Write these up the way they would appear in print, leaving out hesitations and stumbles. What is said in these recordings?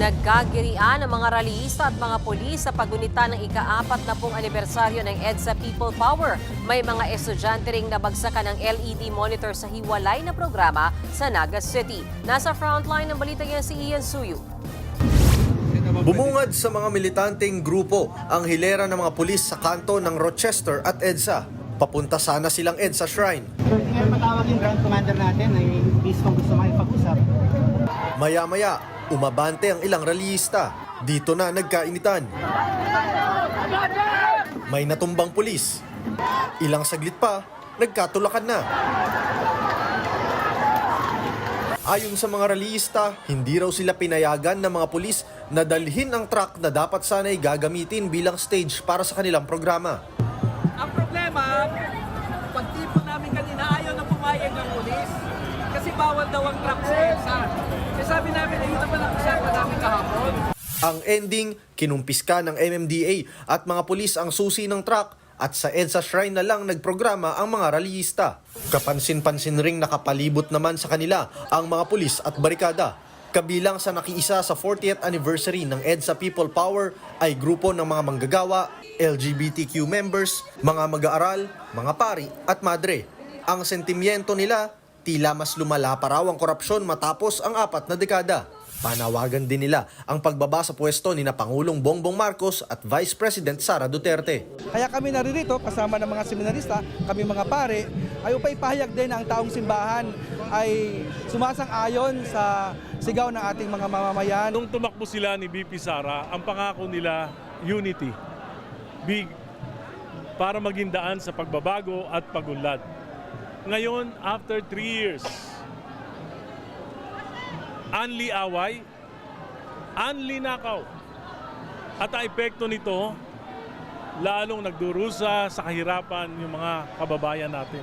Nagkagirian ang mga rallyista at mga pulis sa paggunita ng ika-40 anibersaryo ng EDSA People Power. May mga estudyante ring nabagsakan ng LED monitor sa hiwalay na programa sa Naga City. Nasa frontline ng balita yan si Ian Suyu. Bumungad sa mga militanteng grupo ang hilera ng mga pulis sa kanto ng Rochester at EDSA. Papunta sana silang EDSA Shrine. Ngayon matawag yung ground commander natin ay mismo gusto makipag-usap. Maya-maya, umabante ang ilang rallyista. Dito na nagkainitan. May natumbang pulis. Ilang saglit pa, nagkatulakan na. Ayon sa mga rallyista, hindi raw sila pinayagan ng mga pulis na dalhin ang truck na dapat sana'y gagamitin bilang stage para sa kanilang programa. Ang problema, pagtipo namin kanina, ayaw na pumayag ng pulis. Kasi bawal daw ang truck sa EDSA. Kasi sabi namin, ito pa nag-usapan namin kahapon. Ang ending, kinumpiska ng MMDA at mga pulis ang susi ng truck at sa EDSA Shrine na lang nagprograma ang mga rallyista. Kapansin-pansin ring nakapalibot naman sa kanila ang mga pulis at barikada. Kabilang sa nakiisa sa 40th anniversary ng EDSA People Power ay grupo ng mga manggagawa, LGBTQ members, mga mag-aaral, mga pari at madre. Ang sentimiento nila, tila mas lumala pa raw ang korupsyon matapos ang 4 na dekada. Panawagan din nila ang pagbaba sa pwesto ni na Pangulong Bongbong Marcos at Vice President Sara Duterte. Kaya kami naririto kasama ng mga seminarista, kami mga pare, ay upay pahayag din na ang taong simbahan ay sumasang-ayon sa sigaw ng ating mga mamamayan. Nung tumakbo sila ni BP Sara, ang pangako nila, unity. Big, para maging daan sa pagbabago at pagunlad. Ngayon, after 3 years, anli away, anli nakaw. At ang epekto nito, lalong nagdurusa sa kahirapan yung mga kababayan natin.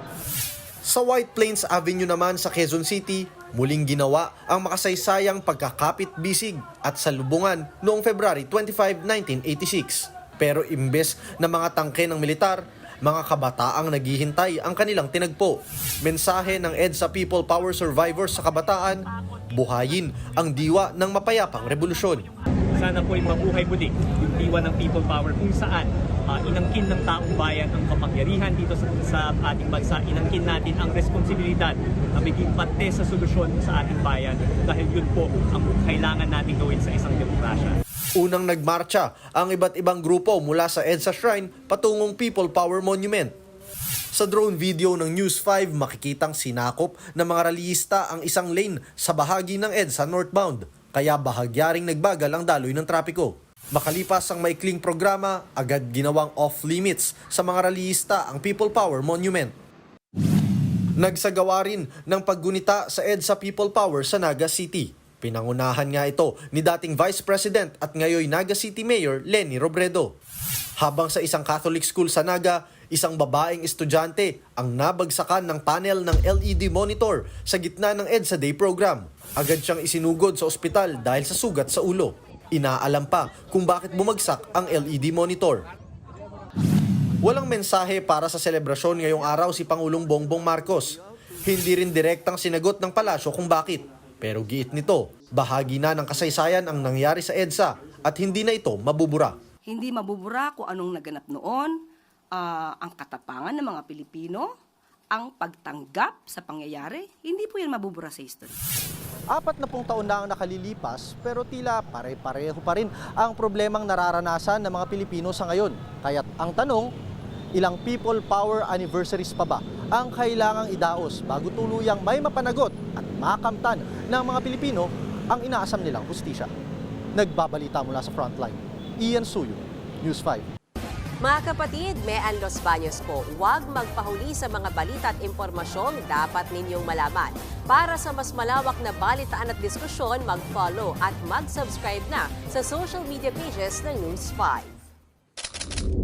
Sa White Plains Avenue naman sa Quezon City, muling ginawa ang makasaysayang pagkakapit-bisig at salubungan noong February 25, 1986. Pero imbes na mga tangke ng militar, mga kabataang naghihintay ang kanilang tinagpo. Mensahe ng EDSA People Power Survivors sa kabataan, buhayin ang diwa ng mapayapang revolusyon. Sana po'y mabuhay muli yung diwa ng People Power kung saan inangkin ng taong bayan ang kapangyarihan dito sa ating bansa. Inangkin natin ang responsibilidad na maging parte sa solusyon sa ating bayan dahil yun po ang kailangan natin gawin sa isang demokrasya. Unang nagmarcha ang iba't ibang grupo mula sa EDSA Shrine patungong People Power Monument. Sa drone video ng News 5, makikitang sinakop ng mga rallyista ang isang lane sa bahagi ng EDSA northbound, kaya bahagyaring nagbagal ang daloy ng trapiko. Makalipas ang maikling programa, agad ginawang off-limits sa mga rallyista ang People Power Monument. Nagsagawa rin ng paggunita sa EDSA People Power sa Naga City. Pinangunahan nga ito ni dating Vice President at ngayoy Naga City Mayor Leni Robredo. Habang sa isang Catholic school sa Naga, isang babaeng estudyante ang nabagsakan ng panel ng LED monitor sa gitna ng EDSA Day program. Agad siyang isinugod sa ospital dahil sa sugat sa ulo. Inaalam pa kung bakit bumagsak ang LED monitor. Walang mensahe para sa selebrasyon ngayong araw si Pangulong Bongbong Marcos. Hindi rin direktang sinagot ng palasyo kung bakit. Pero giit nito, bahagi na ng kasaysayan ang nangyari sa EDSA at hindi na ito mabubura. Hindi mabubura kung anong naganap noon, ang katapangan ng mga Pilipino, ang pagtanggap sa pangyayari, hindi po yan mabubura sa history. 40 taon na ang nakalilipas pero tila pare-pareho pa rin ang problemang nararanasan ng mga Pilipino sa ngayon. Kaya't ang tanong, ilang People Power anniversaries pa ba ang kailangang idaos bago tuluyang may mapanagot at makamtan ng mga Pilipino ang inaasam nilang hustisya? Nagbabalita mula sa Frontline, Ian Suyu, News 5. Mga kapatid, Mean Los Baños po, huwag magpahuli sa mga balita at impormasyong dapat ninyong malaman. Para sa mas malawak na balitaan at diskusyon, mag-follow at mag-subscribe na sa social media pages ng News 5.